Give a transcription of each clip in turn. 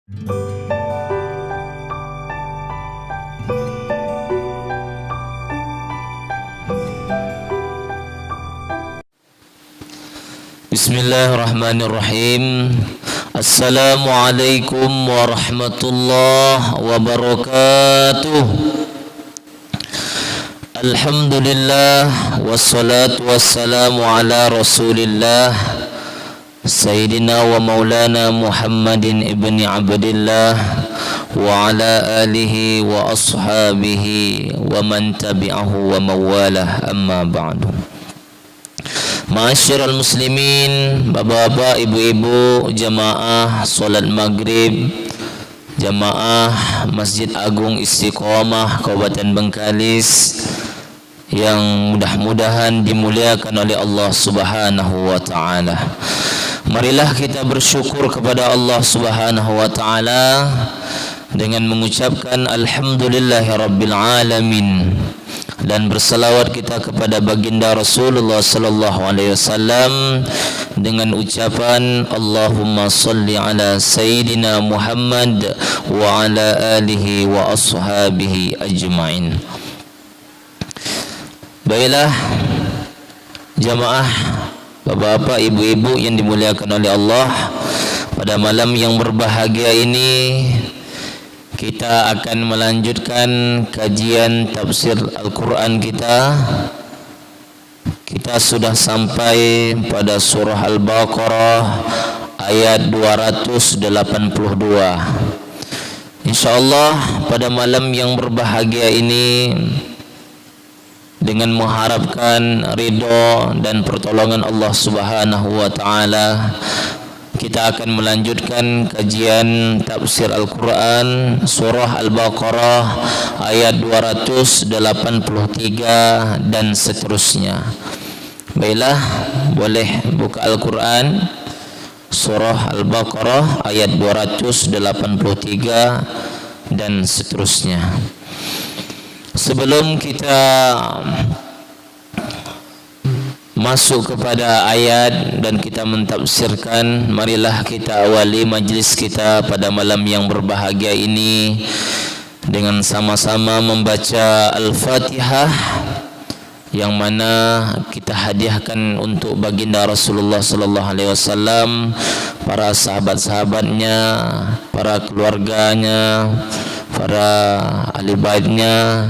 Bismillahirrahmanirrahim. Assalamualaikum warahmatullahi wabarakatuh. Alhamdulillah wassalatu wassalamu ala Rasulillah Sayyidina wa maulana Muhammadin ibni Abdillah wa ala alihi wa ashabihi wa man tabi'ahu wa mawalah, amma ba'du. Ma'asyiral muslimin, bapak-bapak, ibu-ibu, jamaah solat maghrib, jamaah Masjid Agung Istiqomah Kabupaten Bengkalis yang mudah-mudahan dimuliakan oleh Allah Subhanahu wa taala. Marilah kita bersyukur kepada Allah Subhanahu wa taala dengan mengucapkan alhamdulillahirabbil alamin, dan berselawat kita kepada baginda Rasulullah sallallahu alaihi wasallam dengan ucapan Allahumma salli ala sayyidina Muhammad wa ala alihi wa ashabihi ajma'in. Baiklah jamaah, bapak-bapak, ibu-ibu yang dimuliakan oleh Allah, pada malam yang berbahagia ini kita akan melanjutkan kajian tafsir Al-Quran kita. Kita sudah sampai pada surah Al-Baqarah ayat 282. InsyaAllah pada malam yang berbahagia ini, dengan mengharapkan ridho dan pertolongan Allah Subhanahu wa taala, kita akan melanjutkan kajian tafsir Al-Quran surah Al-Baqarah ayat 283 dan seterusnya. Baiklah, boleh buka Al-Quran surah Al-Baqarah ayat 283 dan seterusnya. Sebelum kita masuk kepada ayat dan kita mentafsirkan, marilah kita awali majlis kita pada malam yang berbahagia ini dengan sama-sama membaca Al-Fatihah, yang mana kita hadiahkan untuk baginda Rasulullah sallallahu alaihi wasallam, para sahabat-sahabatnya, para keluarganya, para ahli baitnya,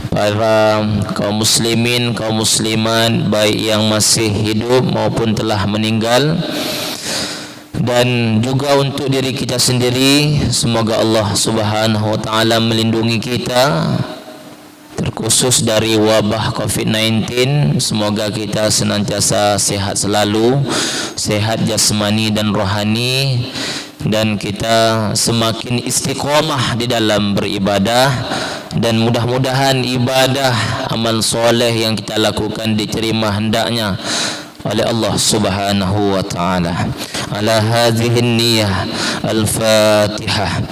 para kaum muslimin, kaum muslimat, baik yang masih hidup maupun telah meninggal, dan juga untuk diri kita sendiri. Semoga Allah Subhanahu wa taala melindungi kita terkhusus dari wabah COVID-19. Semoga kita senantiasa sehat selalu, sehat jasmani dan rohani, dan kita semakin istiqomah di dalam beribadah, dan mudah-mudahan ibadah amal soleh yang kita lakukan diterima hendaknya oleh Allah Subhanahu wa taala. Ala hadhihi niyyah. Al-Fatihah.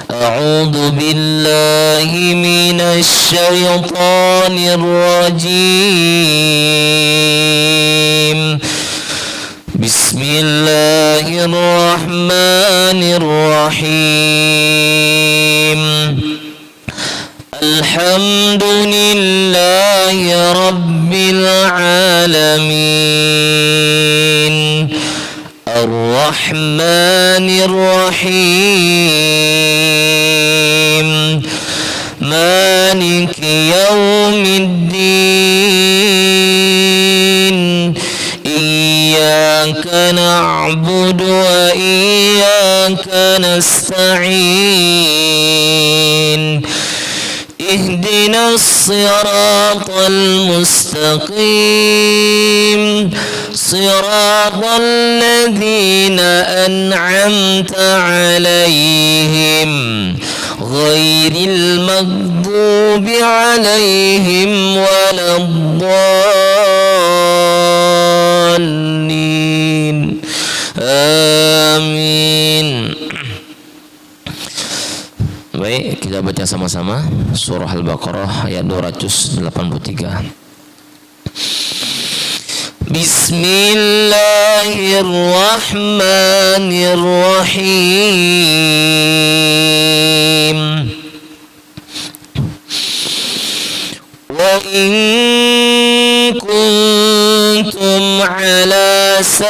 A'udzu billahi minasy syaithanir rajim. Bismillahirrahmanirrahim. Alhamdulillahi rabbil alamin. Ar-Rahmanir Rahim. Maliki yaumiddin. Iyyaka na'budu wa iyyaka nasta'in. اهدنا الصراط المستقيم صراط الذين أنعمت عليهم غير المغضوب عليهم ولا الضالين آمين. Baik, kita baca sama-sama surah Al-Baqarah ayat 283. Bismillahirrahmanirrahim.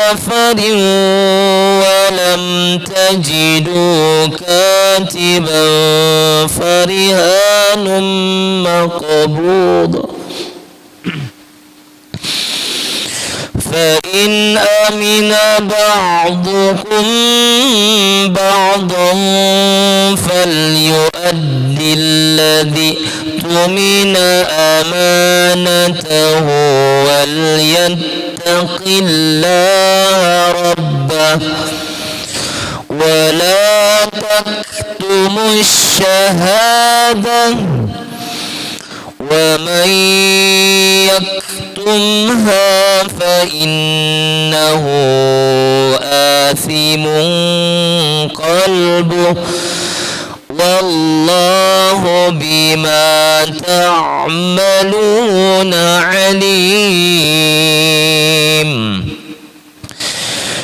سفر ولم تجدوا كاتبا فرهان مقبوضة فإن أمن بعضكم بعضا فليؤدي الذي اؤتمن أمانته وليتق الله ربه ولا تكتموا الشهادة ومن يكتمها فإنه آثم قلبه والله بما تعملون عليم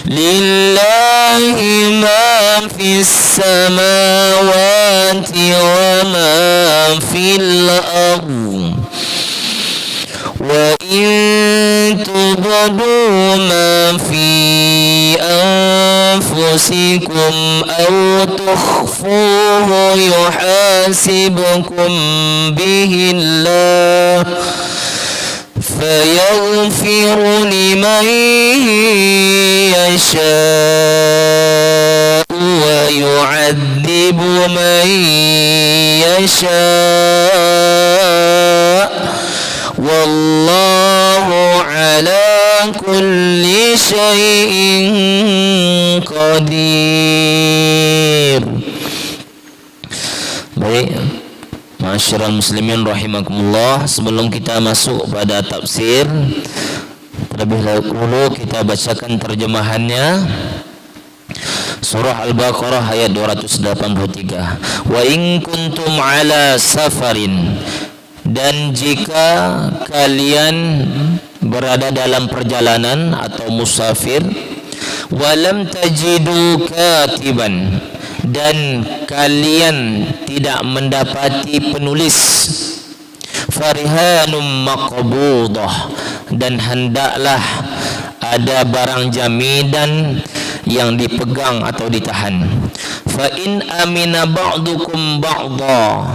لله ما في السماوات وما في الأرض وإن تبدوا ما في أنفسكم أو تخفوه يحاسبكم به الله فيغفر لمن يشاء ويعذب من يشاء والله على كل شيء qadir. Baik, masyarakat muslimin rahimakumullah, sebelum kita masuk pada tafsir, terlebih dahulu kita bacakan terjemahannya. Surah Al-Baqarah ayat 283. Wa in kuntum ala safarin, dan jika kalian berada dalam perjalanan atau musafir, walam tajidu katiban, dan kalian tidak mendapati penulis, farihanum maqbudah, dan hendaklah ada barang jaminan yang dipegang atau ditahan. Fa in amina ba'dukum ba'dha,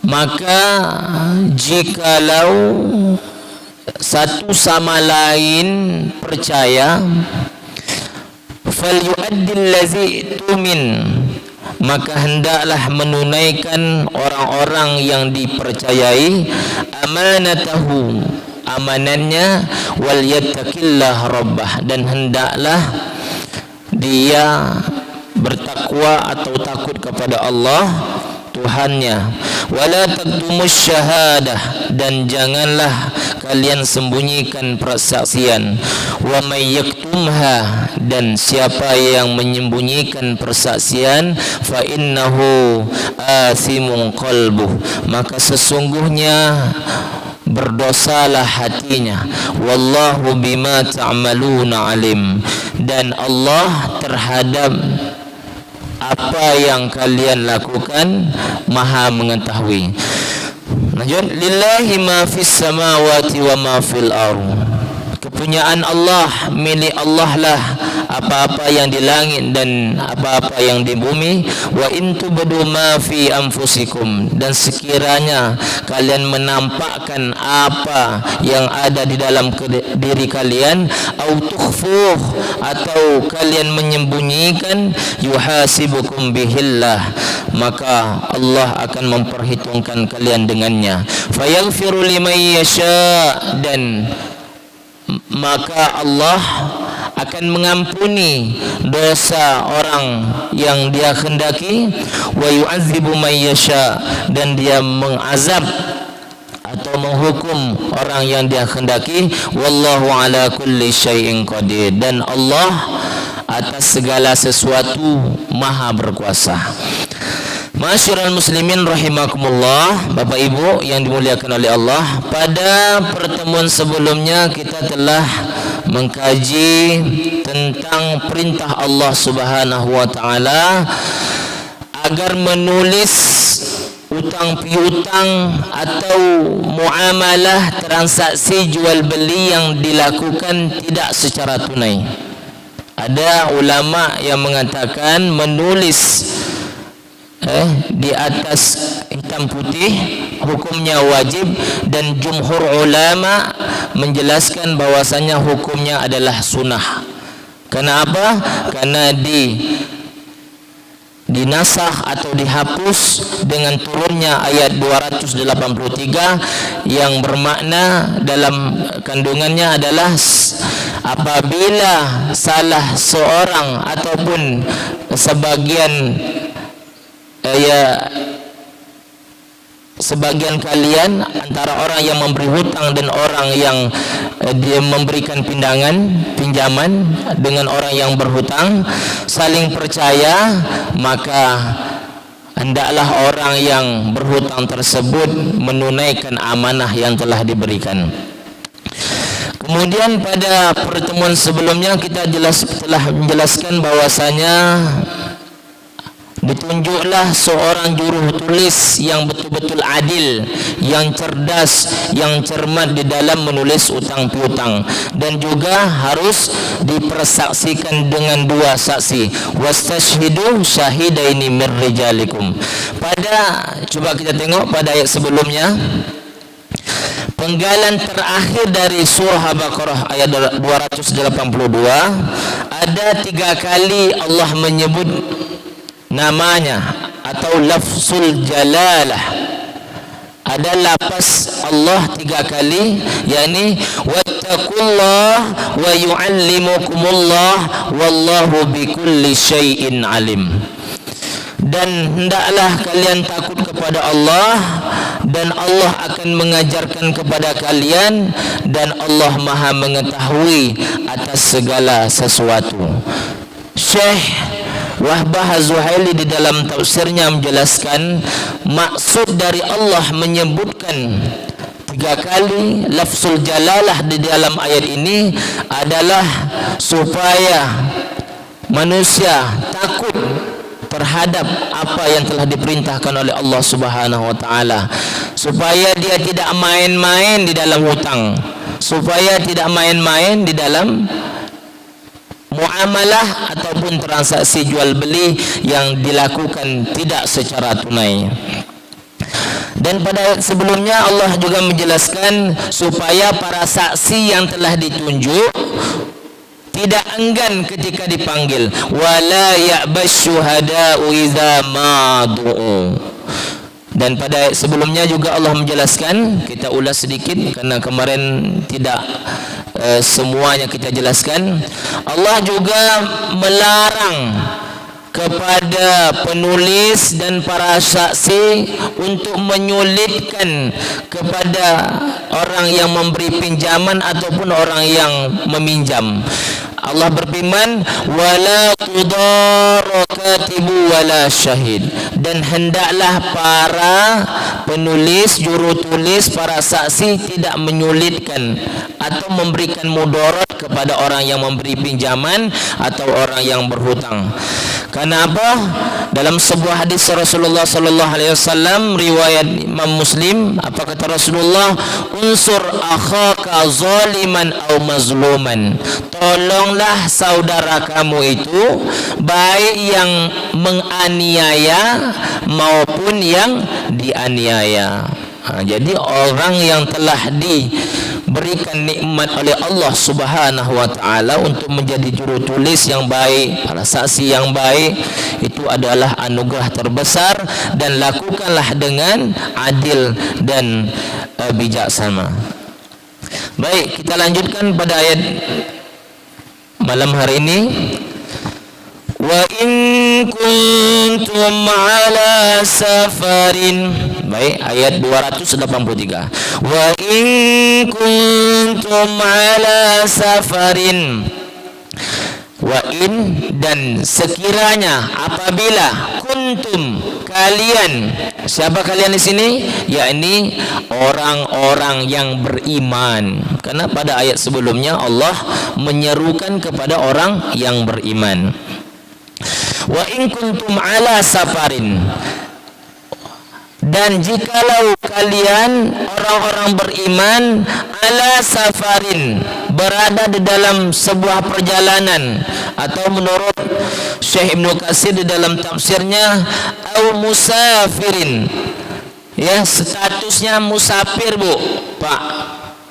maka jikalau satu sama lain percaya, falyu'addil ladzi tumin, maka hendaklah menunaikan orang-orang yang dipercayai amanatahu, amanannya, wal yattaqillah rabbah, dan hendaklah dia bertakwa atau takut kepada Allah Tuhannya. Wala taktumus syahadah, dan janganlah kalian sembunyikan persaksian. Wa may yaktumha, dan siapa yang menyembunyikan persaksian, fa innahu athimun qalbuh, maka sesungguhnya berdosalah hatinya. Wallahu bima ta'maluna alim, dan Allah terhadap apa yang kalian lakukan maha mengetahui. Lanjut, lillahi ma fis samawati wa ma fil ardh, kepunyaan Allah, milik Allah lah apa-apa yang di langit dan apa-apa yang di bumi. Wa in tubdu ma fi anfusikum, dan sekiranya kalian menampakkan apa yang ada di dalam diri kalian, au tukhfuh, atau kalian menyembunyikan, yuhasibukum bihillah, maka Allah akan memperhitungkan kalian dengannya. Fayaghfiru liman yasha, dan maka Allah akan mengampuni dosa orang yang dia kehendaki. Wa yu'adzibu man yasha, dan dia mengazab atau menghukum orang yang dia kehendaki. Wallahu ala kulli syai'in qadir, dan Allah atas segala sesuatu maha berkuasa. Masyarul muslimin rahimakumullah, Bapak Ibu yang dimuliakan oleh Allah, pada pertemuan sebelumnya kita telah mengkaji tentang perintah Allah Subhanahu wa taala agar menulis utang piutang atau muamalah transaksi jual beli yang dilakukan tidak secara tunai. Ada ulama yang mengatakan menulis di atas hitam putih hukumnya wajib, dan jumhur ulama menjelaskan bahwasanya hukumnya adalah sunnah. Kenapa? Karena dinasakh atau dihapus dengan turunnya ayat 283 yang bermakna dalam kandungannya adalah apabila salah seorang ataupun sebagian kalian antara orang yang memberi hutang dan orang yang dia memberikan pinjaman dengan orang yang berhutang saling percaya, maka hendaklah orang yang berhutang tersebut menunaikan amanah yang telah diberikan. Kemudian pada pertemuan sebelumnya kita telah menjelaskan bahwasanya ditunjuklah seorang juru tulis yang betul-betul adil, yang cerdas, yang cermat di dalam menulis utang piutang, dan juga harus dipersaksikan dengan dua saksi. Wastashhidu syahidaini mir rijalikum. Coba kita tengok pada ayat sebelumnya, penggalan terakhir dari surah Al-Baqarah ayat 282, ada 3 kali Allah menyebut namanya atau lafzul jalalah. Ada lafaz Allah 3 kali, yakni wattaqullah wa yu'allimukumullah wallahu bikulli syai'in alim. Dan hendaklah kalian takut kepada Allah, dan Allah akan mengajarkan kepada kalian, dan Allah Maha mengetahui atas segala sesuatu. Syekh Wahbah Az-Zuhaili di dalam tafsirnya menjelaskan maksud dari Allah menyebutkan 3 kali lafzul jalalah di dalam ayat ini adalah supaya manusia takut terhadap apa yang telah diperintahkan oleh Allah Subhanahu wa taala, supaya dia tidak main-main di dalam hutang, supaya tidak main-main di dalam muamalah ataupun transaksi jual beli yang dilakukan tidak secara tunai. Dan pada ayat sebelumnya Allah juga menjelaskan supaya para saksi yang telah ditunjuk tidak enggan ketika dipanggil. Wala ya'bas syuhada'u idza ma du'u. Dan pada ayat sebelumnya juga Allah menjelaskan, kita ulas sedikit karena kemarin tidak semuanya kita jelaskan. Allah juga melarang kepada penulis dan para saksi untuk menyulitkan kepada orang yang memberi pinjaman ataupun orang yang meminjam. Allah berfirman, wala tudarra katibu wala syahid, dan hendaklah para penulis, juru tulis, para saksi tidak menyulitkan atau memberikan mudarat kepada orang yang memberi pinjaman atau orang yang berhutang. Kenapa? Dalam sebuah hadis Rasulullah sallallahu alaihi wasallam riwayat Imam Muslim, apa kata Rasulullah? Unsur akhaka zaliman au mazluman. Tolonglah saudara kamu itu, baik yang menganiaya maupun yang dianiaya. Jadi orang yang telah diberikan nikmat oleh Allah Subhanahu wa taala untuk menjadi juru tulis yang baik, para saksi yang baik, itu adalah anugerah terbesar, dan lakukanlah dengan adil dan bijaksana. Baik, kita lanjutkan pada ayat malam hari ini. Wa in kuntum ala safarin. Baik, ayat 283. Wa in kuntum ala safarin. Wa in, dan sekiranya, apabila, kuntum, kalian. Siapa kalian di sini? Yakni orang-orang yang beriman. Karena pada ayat sebelumnya Allah menyerukan kepada orang yang beriman. Wa in kuntum ala safarin, Dan jikalau kalian orang-orang beriman ala safarin, berada di dalam sebuah perjalanan, atau menurut Syekh Ibnu Katsir di dalam tafsirnya au musafirin, ya, statusnya musafir, Bu, Pak,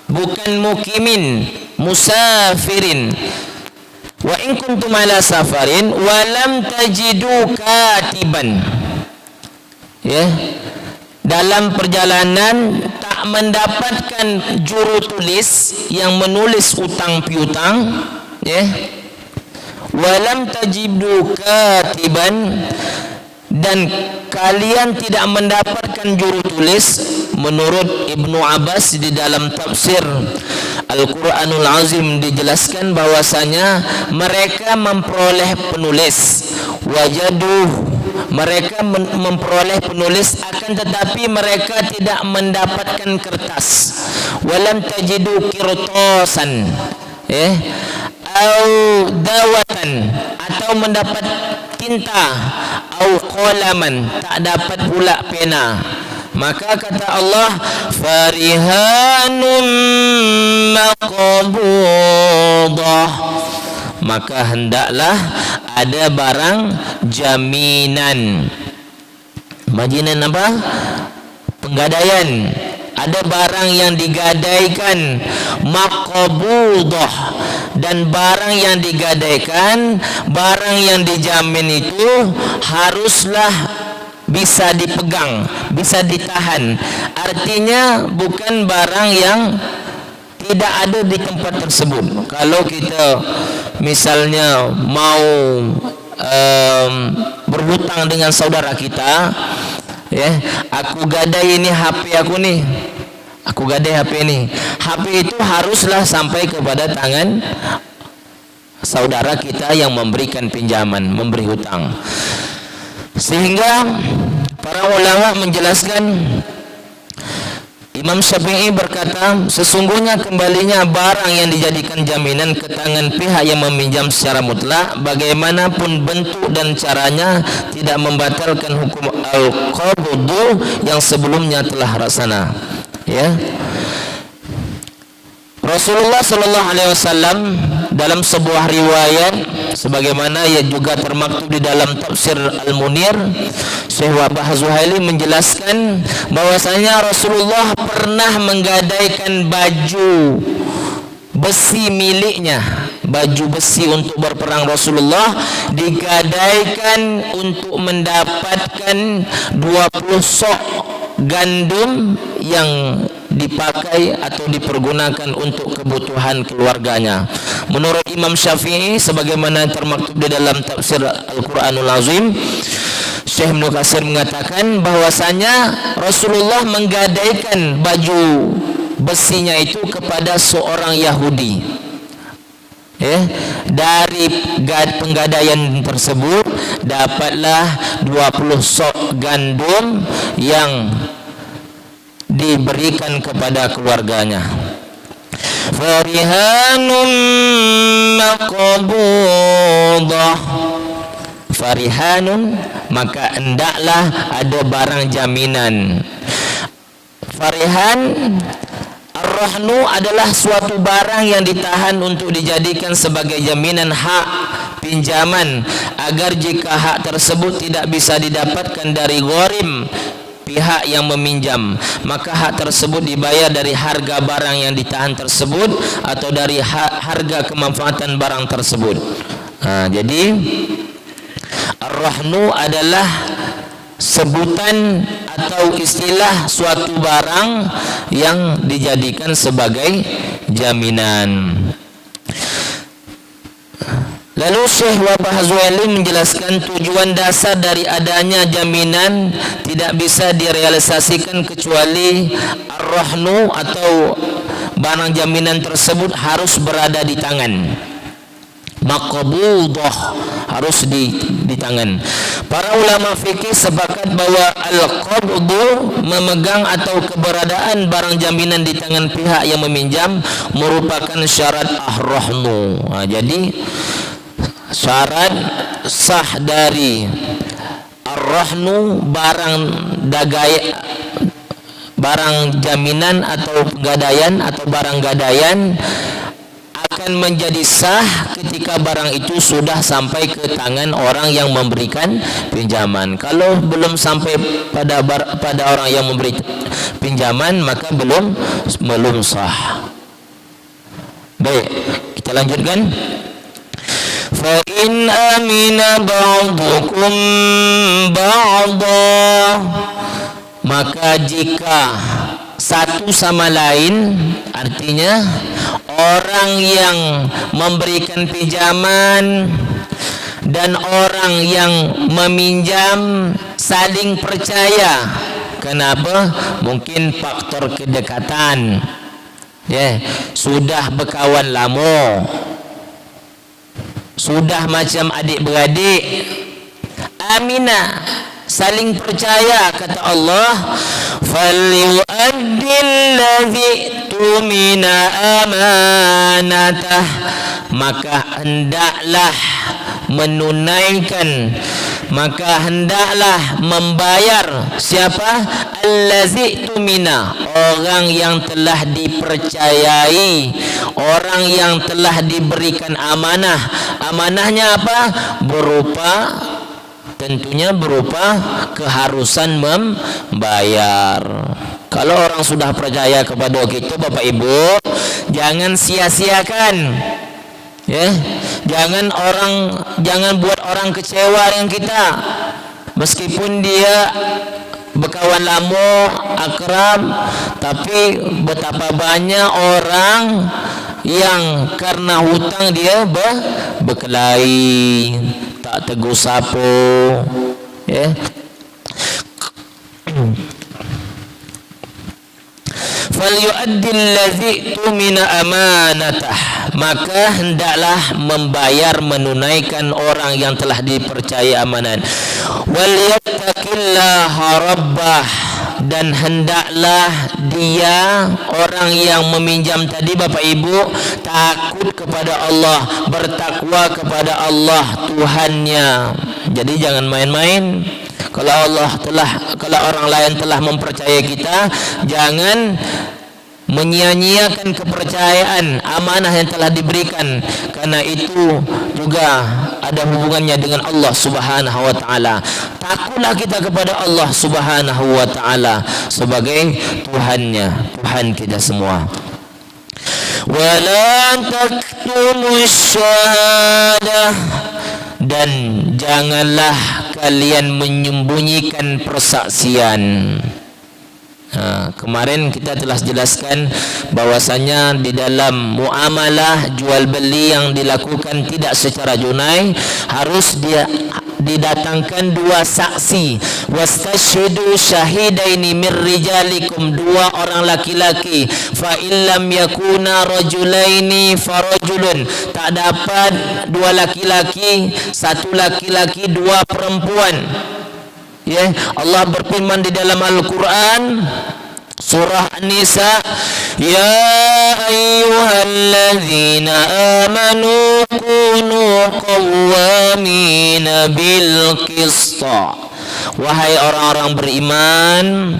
bukan mukimin, musafirin. Wa in kuntum ala safarin wa lam tajidu katiban, ya, dalam perjalanan tak mendapatkan juru tulis yang menulis utang piutang, ya, walam tajidu katiban, dan kalian tidak mendapatkan juru tulis. Menurut Ibnu Abbas di dalam tafsir Al-Quranul Azim dijelaskan bahwasanya mereka memperoleh penulis, wajaduh, mereka memperoleh penulis, akan tetapi mereka tidak mendapatkan kertas. Walam tajidu kirtasan, au dawatan, atau mendapat tinta, au qalaman, tak dapat pula pena. Maka kata Allah, farihanum maqbudah, maka hendaklah ada barang jaminan. Jaminan apa? Penggadaian. Ada barang yang digadaikan, maqbudah, dan barang yang digadaikan, barang yang dijamin itu haruslah bisa dipegang, bisa ditahan. Artinya bukan barang yang tidak ada di tempat tersebut. Kalau kita misalnya mau berhutang dengan saudara kita, ya, aku gadai ini HP aku nih, aku gadai HP ini. HP itu haruslah sampai kepada tangan saudara kita yang memberikan pinjaman, memberi hutang. Sehingga para ulama menjelaskan, Imam Syafi'i berkata, sesungguhnya kembalinya barang yang dijadikan jaminan ke tangan pihak yang meminjam secara mutlak, bagaimanapun bentuk dan caranya, tidak membatalkan hukum al-qabdu yang sebelumnya telah rasana. Ya, Rasulullah sallallahu alaihi wasallam dalam sebuah riwayat, sebagaimana ia juga termaktub di dalam tafsir Al-Munir, Syekh Wahbah Zuhaili menjelaskan bahwasanya Rasulullah pernah menggadaikan baju besi miliknya, baju besi untuk berperang. Rasulullah digadaikan untuk mendapatkan 20 sok gandum yang dipakai atau dipergunakan untuk kebutuhan keluarganya. Menurut Imam Syafi'i, sebagaimana termaktub di dalam tafsir Al-Quranul Azim, Syekh Ibnu Katsir mengatakan bahwasanya Rasulullah menggadaikan baju besinya itu kepada seorang Yahudi. Dari penggadaian tersebut dapatlah 20 sok gandum yang diberikan kepada keluarganya. Farihanum maqbudah, farihanun, maka hendaklah ada barang jaminan. Farihan, ar-rahnu adalah suatu barang yang ditahan untuk dijadikan sebagai jaminan hak pinjaman, agar jika hak tersebut tidak bisa didapatkan dari gharim, pihak yang meminjam, maka hak tersebut dibayar dari harga barang yang ditahan tersebut atau dari harga kemanfaatan barang tersebut. Jadi ar-rahnu adalah sebutan atau istilah suatu barang yang dijadikan sebagai jaminan. Lalu Syekh Wahbah Zuhaili menjelaskan tujuan dasar dari adanya jaminan tidak bisa direalisasikan kecuali ar-rahnu atau barang jaminan tersebut harus berada di tangan. Maqbudah harus di tangan. Para ulama fikih sepakat bahwa al-qabdu, memegang atau keberadaan barang jaminan di tangan pihak yang meminjam, merupakan syarat ar-rahnu. Jadi syarat sah dari Rahnu barang dagaya, barang jaminan atau gadaian atau barang gadaian akan menjadi sah ketika barang itu sudah sampai ke tangan orang yang memberikan pinjaman. Kalau belum sampai pada orang yang memberi pinjaman, maka belum sah. Baik, kita lanjutkan. Fa in amina ba'dukum ba'da, maka jika satu sama lain, artinya orang yang memberikan pinjaman dan orang yang meminjam saling percaya. Kenapa? Mungkin faktor kedekatan, sudah berkawan lama, sudah macam adik-beradik. Amina, saling percaya, kata Allah, falyu'addil ladzi tumina amanatah, maka hendaklah menunaikan, maka hendaklah membayar siapa? Allazi tumina, orang yang telah dipercayai, orang yang telah diberikan amanah. Amanahnya apa? Tentunya berupa keharusan membayar. Kalau orang sudah percaya kepada kita, Bapak Ibu, jangan sia-siakan. Jangan buat orang kecewa dengan kita. Meskipun dia berkawan lama, akrab, tapi betapa banyak orang yang karena hutang dia berkelahi, tak tegur sapa, falyu'addil ladzi tumina amanatah, maka hendaklah membayar, menunaikan orang yang telah dipercaya amanat. Wal yattaqillaha rabbah, dan hendaklah dia, orang yang meminjam tadi, Bapak Ibu, takut kepada Allah, bertakwa kepada Allah Tuhannya. Jadi jangan main-main. Kalau orang lain telah mempercayai kita, jangan menyia-nyiakan kepercayaan amanah yang telah diberikan, karena itu juga ada hubungannya dengan Allah Subhanahu wa taala. Takutlah kita kepada Allah Subhanahu wa taala sebagai Tuhannya, Tuhan kita semua. Wala taktumus syahadah, dan janganlah kalian menyembunyikan persaksian. Kemarin kita telah jelaskan bahwasanya di dalam muamalah jual beli yang dilakukan tidak secara tunai, harus didatangkan dua saksi. Wastashhidu syahidaini min rijalikum, dua orang laki-laki. Fa illam yakuna rajulaini farajulun, tak dapat dua laki-laki, satu laki-laki, dua perempuan. Allah berfirman di dalam Al-Quran surah An-Nisa, ya ayyuhalladzina amanu kunu qawwamina bil qista, wahai orang-orang beriman,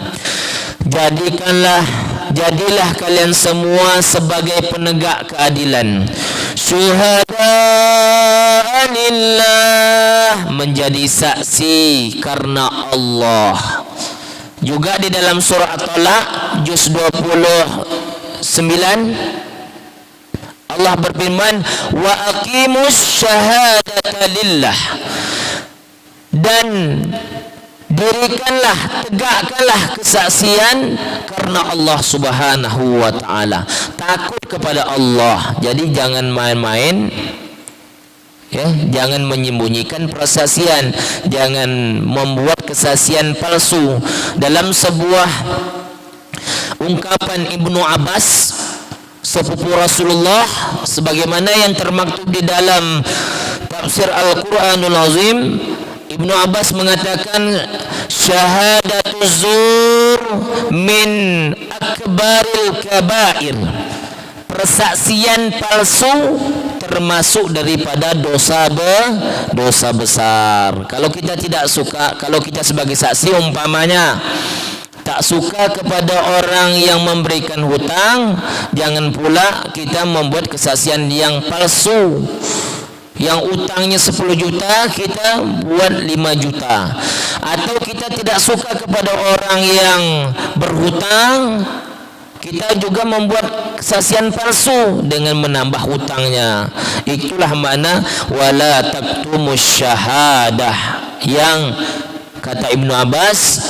jadilah kalian semua sebagai penegak keadilan. Syuhada'a lillah, menjadi saksi karena Allah. Juga di dalam surah At-Talaq juz 29 Allah berfirman, wa aqimus syahadata lillah, dan dirikanlah, tegakkanlah kesaksian karena Allah Subhanahu wa taala. Takut kepada Allah. Jadi jangan main-main, jangan menyembunyikan persaksian, jangan membuat kesaksian palsu. Dalam sebuah ungkapan Ibnu Abbas, sepupu Rasulullah, sebagaimana yang termaktub di dalam tafsir Al-Quranul Azim, Ibnu Abbas mengatakan, syahadatuz zur min akbaril kabair, persaksian palsu termasuk daripada dosa besar. Kalau kita tidak suka, kalau kita sebagai saksi umpamanya tak suka kepada orang yang memberikan hutang, jangan pula kita membuat kesaksian yang palsu. Yang utangnya 10 juta kita buat 5 juta. Atau kita tidak suka kepada orang yang berhutang, kita juga membuat kesaksian palsu dengan menambah hutangnya. Itulah makna wala taktumus syahadah, yang kata Ibnu Abbas,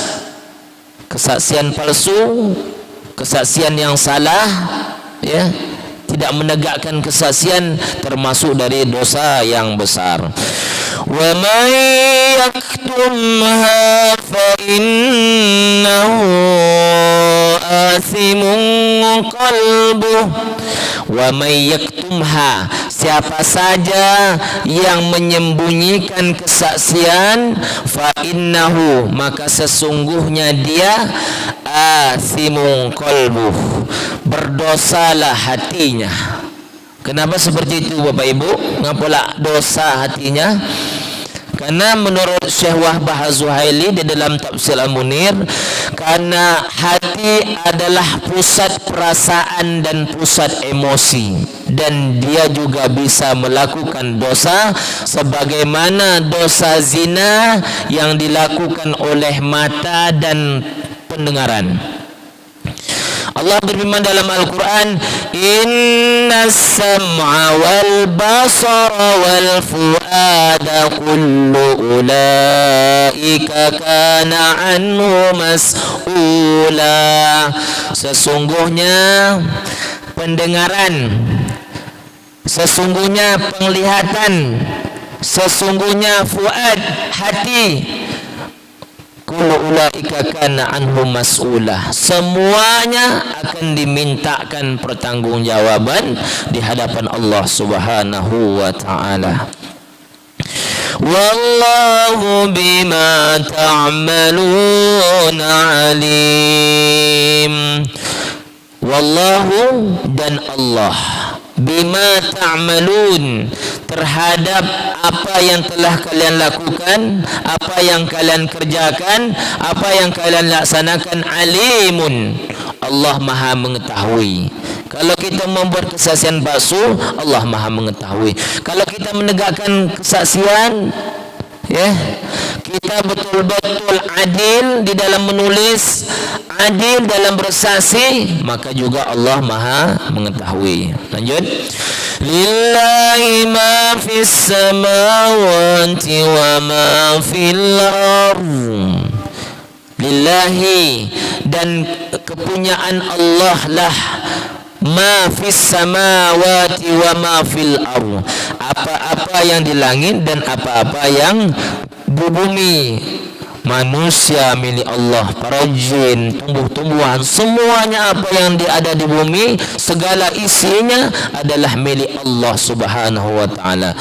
kesaksian palsu, kesaksian yang salah, ya, tidak menegakkan kesaksian termasuk dari dosa yang besar. Wa may yaktumha fa innahu athimun qalbuh. Wa may yaktumha, siapa saja yang menyembunyikan kesaksian, fa innahu, maka sesungguhnya dia athimun qalbuh, berdosalah hatinya. Kenapa seperti itu Bapak Ibu? Ngapalah dosa hatinya? Karena menurut Syekh Wahbah Az-Zuhaili di dalam Tafsir Al-Munir, karena hati adalah pusat perasaan dan pusat emosi, dan dia juga bisa melakukan dosa sebagaimana dosa zina yang dilakukan oleh mata dan pendengaran. Allah berfirman dalam Al-Quran, Innas sam'a wal basara wal fu'ada kullu ulaika kana anhu mas'ula. Sesungguhnya pendengaran, sesungguhnya penglihatan, sesungguhnya fuad, hati, kullu ulaika kana anhu mas'ulah, semuanya akan dimintakan pertanggungjawaban di hadapan Allah Subhanahu wa taala. Wallahu bima ta'malun alim. Wallahu, dan Allah, bima ta'malun, terhadap apa yang telah kalian lakukan, apa yang kalian kerjakan, apa yang kalian laksanakan, alimun, Allah maha mengetahui. Kalau kita membuat kesaksian palsu, Allah maha mengetahui. Kalau kita menegakkan kesaksian, ya, kita betul-betul adil di dalam menulis, adil dalam bersaksi, maka juga Allah maha mengetahui. Lanjut. Lillahi ma fis samawati wa ma fil ardh. Lillahi, dan kepunyaan Allah lah, ma fis samawati wa ma fil ardh, apa-apa yang di langit dan apa-apa yang di bumi. Manusia milik Allah, para jin, tumbuh-tumbuhan, semuanya apa yang ada di bumi, segala isinya adalah milik Allah Subhanahu wa taala.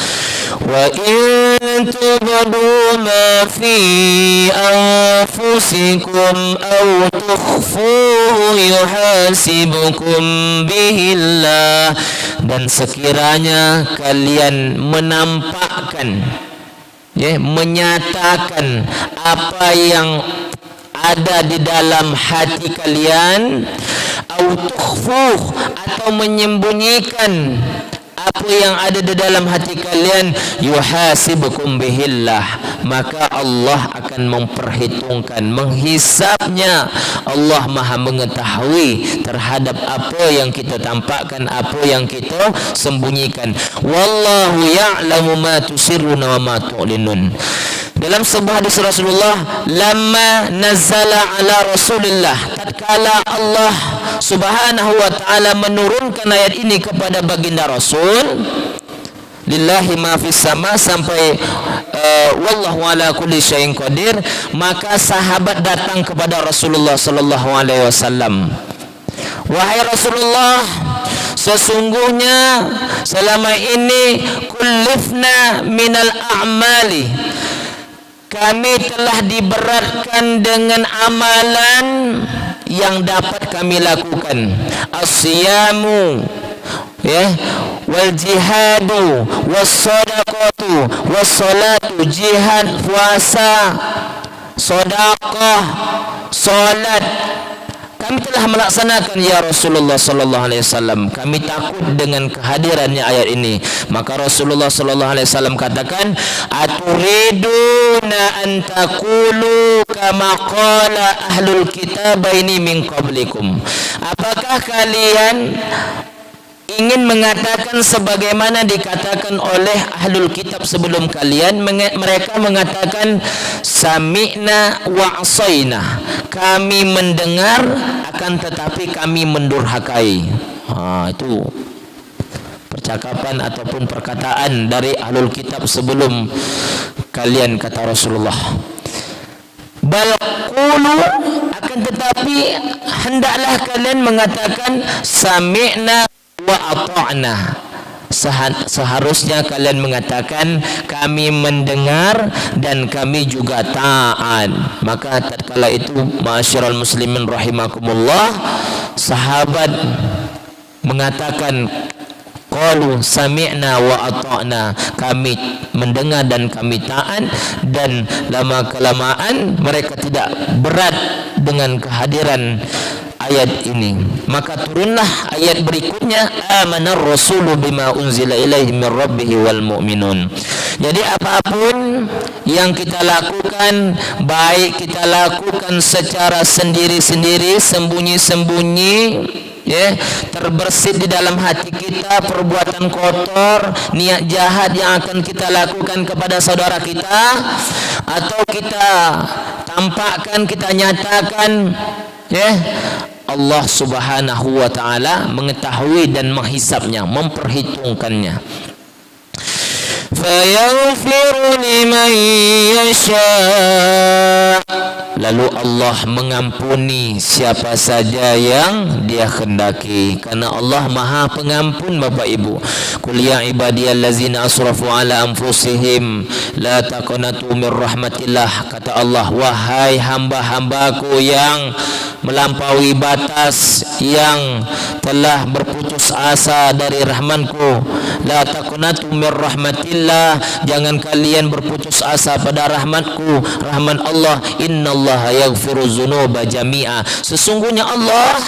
Wa in tubdu ma fi anfusikum aw tukhfuhu yuhasibukum bihillah. Dan sekiranya kalian menampakkan, ya, menyatakan apa yang ada di dalam hati kalian, atau menyembunyikan apa yang ada di dalam hati kalian, yuhasibukum bihillah, maka Allah akan memperhitungkan, menghisapnya. Allah maha mengetahui terhadap apa yang kita tampakkan, apa yang kita sembunyikan. Wallahu ya'lamu ma tusirruna wa ma tu'linun. Dalam sebuah hadis Rasulullah, lamma nazzala ala Rasulillah, tatkala Allah Subhanahu wa taala menurunkan ayat ini kepada baginda Rasul, lillahi ma fis sama, sampai wallahu ala kulli syai'in qadir, maka sahabat datang kepada Rasulullah sallallahu alaihi wasallam, wahai Rasulullah, sesungguhnya selama ini kullifna minal a'mali, kami telah diberatkan dengan amalan yang dapat kami lakukan, as-siyamu, ya, wal jihadu was sadaqatu was salatu, jihad, puasa, sedekah, salat kami telah melaksanakan ya Rasulullah sallallahu alaihi wasallam. Kami takut dengan kehadirannya ayat ini. Maka Rasulullah sallallahu alaihi wasallam katakan, aturiduna an taqulu kama qala ahlul kitabaini min qablikum. Apakah kalian ingin mengatakan sebagaimana dikatakan oleh ahlul kitab sebelum kalian? Mereka mengatakan sami'na wa asaina, kami mendengar akan tetapi kami mendurhakai. Itu percakapan ataupun perkataan dari ahlul kitab sebelum kalian, kata Rasulullah. Bal qulu, akan tetapi hendaklah kalian mengatakan sami'na wa ata'na. Seharusnya kalian mengatakan kami mendengar dan kami juga taat. Maka tatkala itu ma'asyiral muslimin rahimakumullah, sahabat mengatakan qalu sami'na wa ata'na, kami mendengar dan kami taat, dan lama kelamaan mereka tidak berat dengan kehadiran ayat ini. Maka turunlah ayat berikutnya, amanar rasulu bima unzila ilaihi min rabbih wal mu'minun. Jadi apapun yang kita lakukan, baik kita lakukan secara sendiri-sendiri, sembunyi-sembunyi, ya, terbersit di dalam hati kita perbuatan kotor, niat jahat yang akan kita lakukan kepada saudara kita, atau kita tampakkan, kita nyatakan, ya, Allah subhanahu wa ta'ala mengetahui dan menghisapnya, memperhitungkannya. Fayaghfiru liman yasha, lalu Allah mengampuni siapa saja yang Dia kehendaki, karena Allah Maha Pengampun. Bapak Ibu, qul ya ibadiyallazina asrafu ala anfusihim la taqnatu min rahmatillah, kata Allah, wahai hamba-hambaku yang melampaui batas, yang telah berputus asa dari rahmanku, la taqnatu min rahmatillah, jangan kalian berputus asa pada rahmatku, rahman Allah. Innallaha yaghfiru dzunuba jami'a, sesungguhnya Allah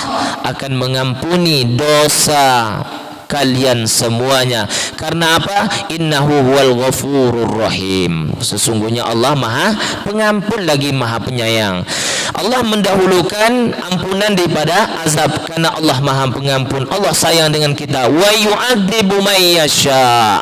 akan mengampuni dosa kalian semuanya. Karena apa? Innahu huwal ghafurur rahim, sesungguhnya Allah Maha Pengampun lagi Maha Penyayang. Allah mendahulukan ampunan daripada azab, karena Allah Maha Pengampun, Allah sayang dengan kita. Wa yu'adzibu may yasha,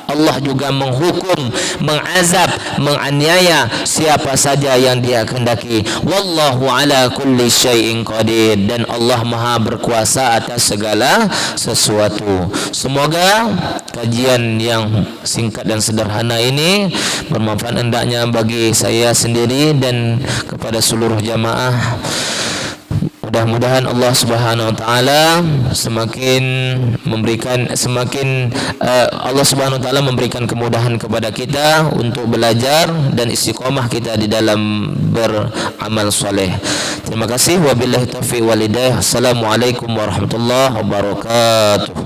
Allah juga menghukum, mengazab, menganiaya siapa saja yang Dia kehendaki. Wallahu ala kulli syai'in qadir, dan Allah Maha berkuasa atas segala sesuatu. Semoga kajian yang singkat dan sederhana ini bermanfaat hendaknya bagi saya sendiri dan kepada seluruh jamaah. Mudah-mudahan Allah Subhanahu wa taala Allah Subhanahu wa taala memberikan kemudahan kepada kita untuk belajar dan istiqomah kita di dalam beramal soleh. Terima kasih. Wabillahi taufiq wal hidayah. Assalamualaikum warahmatullahi wabarakatuh.